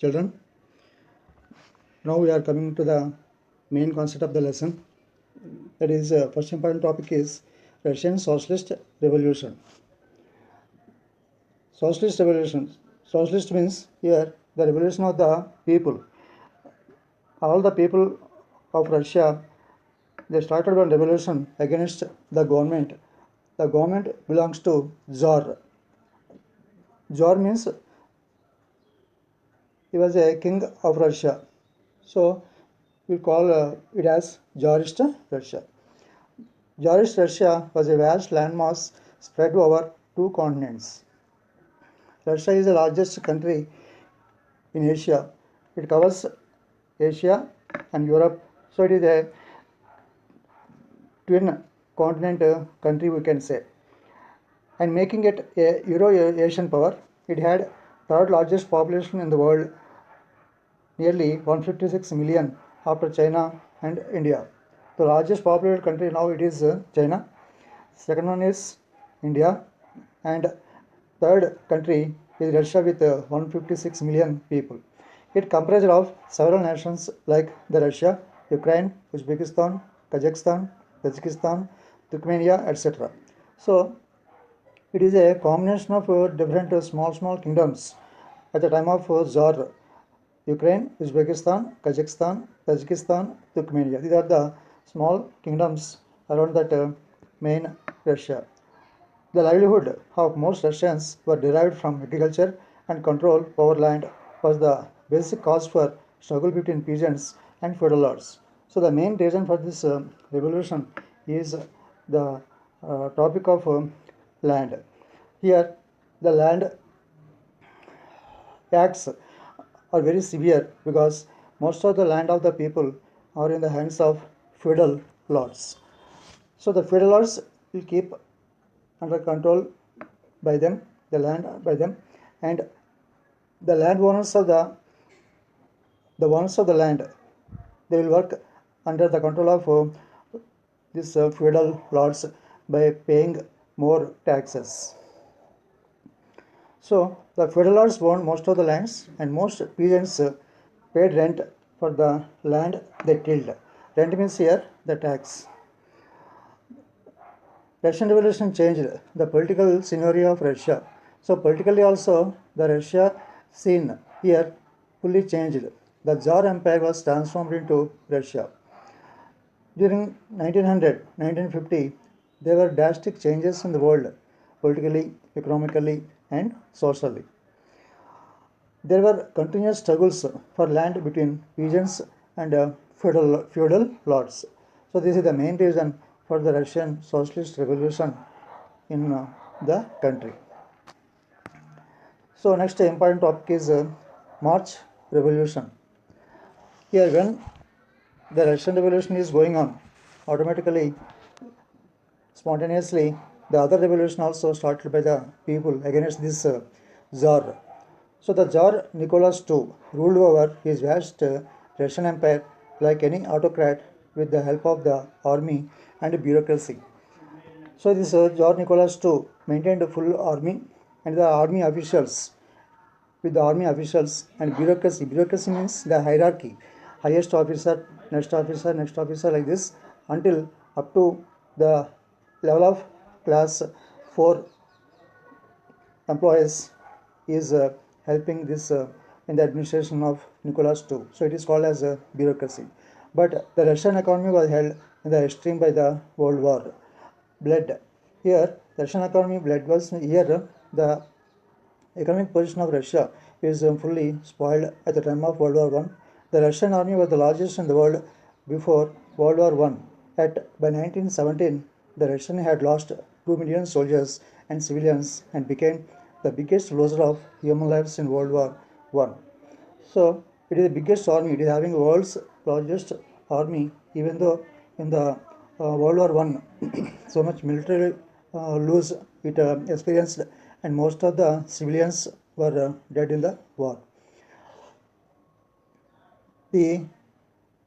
Children, now we are coming to the main concept of the lesson. That is, first important topic is Russian Socialist Revolution. Socialist Revolution. Socialist means here the revolution of the people. All the people of Russia, they started one revolution against the government. The government belongs to Tsar. Tsar means he was a king of Russia. So we call it as Tsarist Russia. Tsarist Russia was a vast landmass spread over two continents. Russia is the largest country in Asia. It covers Asia and Europe. So it is a twin continent country, we can say. And making it a Euro-Asian power, it had third largest population in the world, nearly 156 million after China and India. The largest populated country now it is China. Second one is India, and third country is Russia with 156 million people. It comprises of several nations like the Russia, Ukraine, Uzbekistan, Kazakhstan, Tajikistan, Turkmenia, etc. So it is a combination of different small kingdoms at the time of Tsar. Ukraine, Uzbekistan, Kazakhstan, Tajikistan, Turkmenia. These are the small kingdoms around that main Russia. The livelihood of most Russians were derived from agriculture, and control over land was the basic cause for struggle between peasants and feudal lords. So the main reason for this revolution is the topic of land. Here, the land acts are very severe because most of the land of the people are in the hands of feudal lords. So the feudal lords will keep under control by them, the land by them, and the landowners of the owners of the land, they will work under the control of these feudal lords by paying more taxes. So the feudal lords owned most of the lands, and most peasants paid rent for the land they tilled. Rent means here the tax. Russian Revolution changed the political scenario of Russia. So politically also the Russia scene here fully changed. The Tsar Empire was transformed into Russia. During 1900, 1950, there were drastic changes in the world, politically, economically, and socially. There were continuous struggles for land between peasants and feudal lords. So this is the main reason for the Russian Socialist Revolution in the country. So next important topic is March Revolution. Here when the Russian Revolution is going on, automatically, spontaneously, the other revolution also started by the people against this Tsar. So the Tsar Nicholas II ruled over his vast Russian empire like any autocrat with the help of the army and bureaucracy. So this Tsar Nicholas II maintained a full army and the army officials with the army officials and bureaucracy. Bureaucracy means the hierarchy, highest officer, next officer like this until up to the level of class 4 employees is helping this in the administration of Nicholas II. So it is called as a bureaucracy. But the Russian economy was held in the extreme by the World War. Blood. Here, Russian economy blood was here the economic position of Russia is fully spoiled at the time of World War I. The Russian army was the largest in the world before World War I. By 1917, the Russian had lost 2 million soldiers and civilians and became the biggest loser of human lives in World War I. So it is the biggest army. It is having the world's largest army, even though in the World War I, so much military lose it experienced, and most of the civilians were dead in the war. The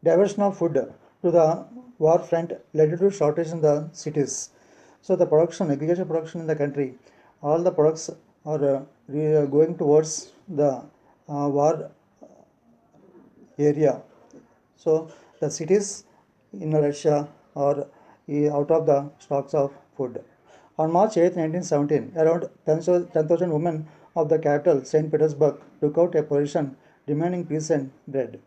diversion of food to the war front led to shortage in the cities. So the production, agriculture production in the country, all the products are going towards the war area. So the cities in Russia are out of the stocks of food. On March 8, 1917, around 10,000 women of the capital, St. Petersburg, took out a position demanding peace and bread.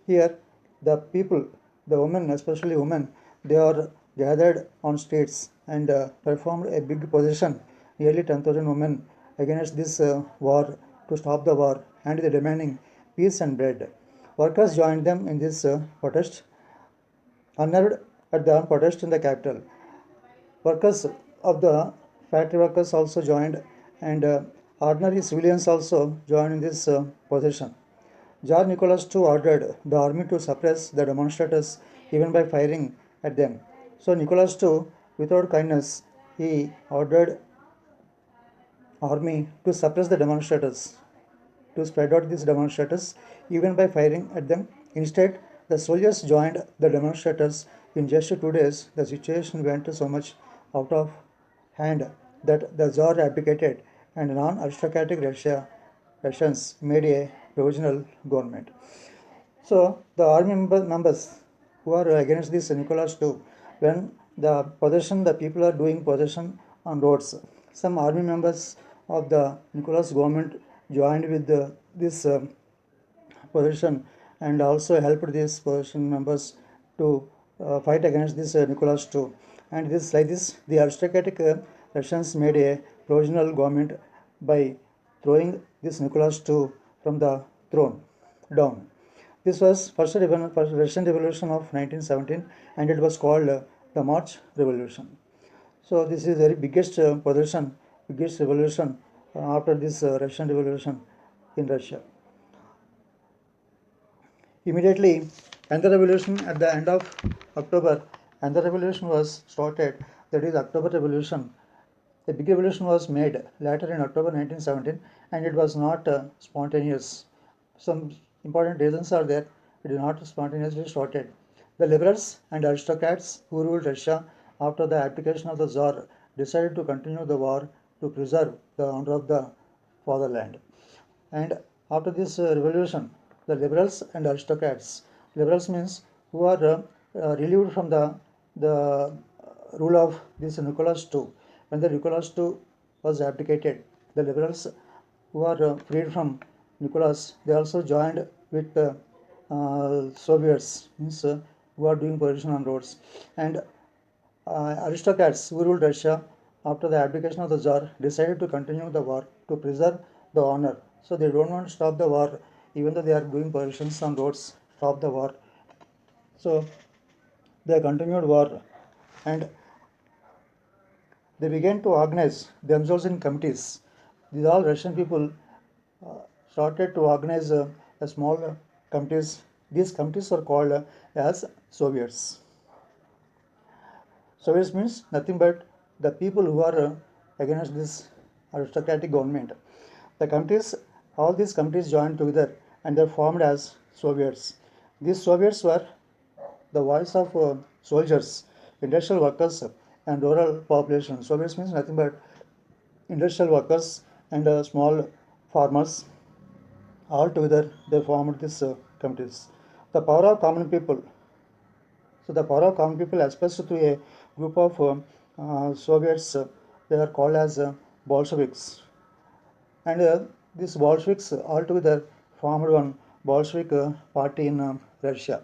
Here, the people, the women, especially women, they are gathered on streets and performed a big position, nearly 10,000 women, against this war, to stop the war, and they demanding peace and bread. Workers joined them in this protest, unnerved at the protest in the capital. Workers of the factory workers also joined, and ordinary civilians also joined in this position. Tsar Nicholas II ordered the army to suppress the demonstrators even by firing at them. So Nicholas II, without kindness, he ordered army to suppress the demonstrators, to spread out these demonstrators even by firing at them. Instead, the soldiers joined the demonstrators. In just 2 days, the situation went so much out of hand that the Tsar abdicated and non-aristocratic Russians made a provisional government. So the army members who are against this Nicholas II, when the people are doing possession on roads, some army members of the Nicholas government joined with this position and also helped these position members to fight against this Nicholas II. And this like this, the aristocratic Russians made a provisional government by throwing this Nicholas II from the throne down. This was first Russian Revolution of 1917, and it was called the March Revolution. So this is the very biggest revolution after this Russian Revolution in Russia. Immediately, another revolution at the end of October, another revolution was started. That is October Revolution. A big revolution was made later in October 1917, and it was not spontaneous. Some important reasons are there. It is not spontaneously started. The liberals and aristocrats who ruled Russia after the abdication of the Tsar decided to continue the war to preserve the honor of the fatherland. And after this revolution, the liberals and aristocrats, liberals means who are relieved from the rule of this Nicholas II. When the Nicholas II was abdicated, the liberals who are freed from Nicholas, they also joined with Soviets, means who are doing position on roads, and aristocrats who ruled Russia after the abdication of the Tsar decided to continue the war to preserve the honor. So they don't want to stop the war, even though they are doing positions on roads, stop the war. So they continued war, and they began to organize themselves in committees. These all Russian people started to organize a small committees. These committees were called as Soviets. Soviets means nothing but the people who are against this aristocratic government. The committees, all these committees joined together and they formed as Soviets. These Soviets were the voice of soldiers, industrial workers, and rural population. Soviets means nothing but industrial workers and small farmers. All together they formed these committees. The power of common people. So the power of common people expressed through a group of Soviets, they are called as Bolsheviks. And these Bolsheviks altogether formed one Bolshevik party in Russia.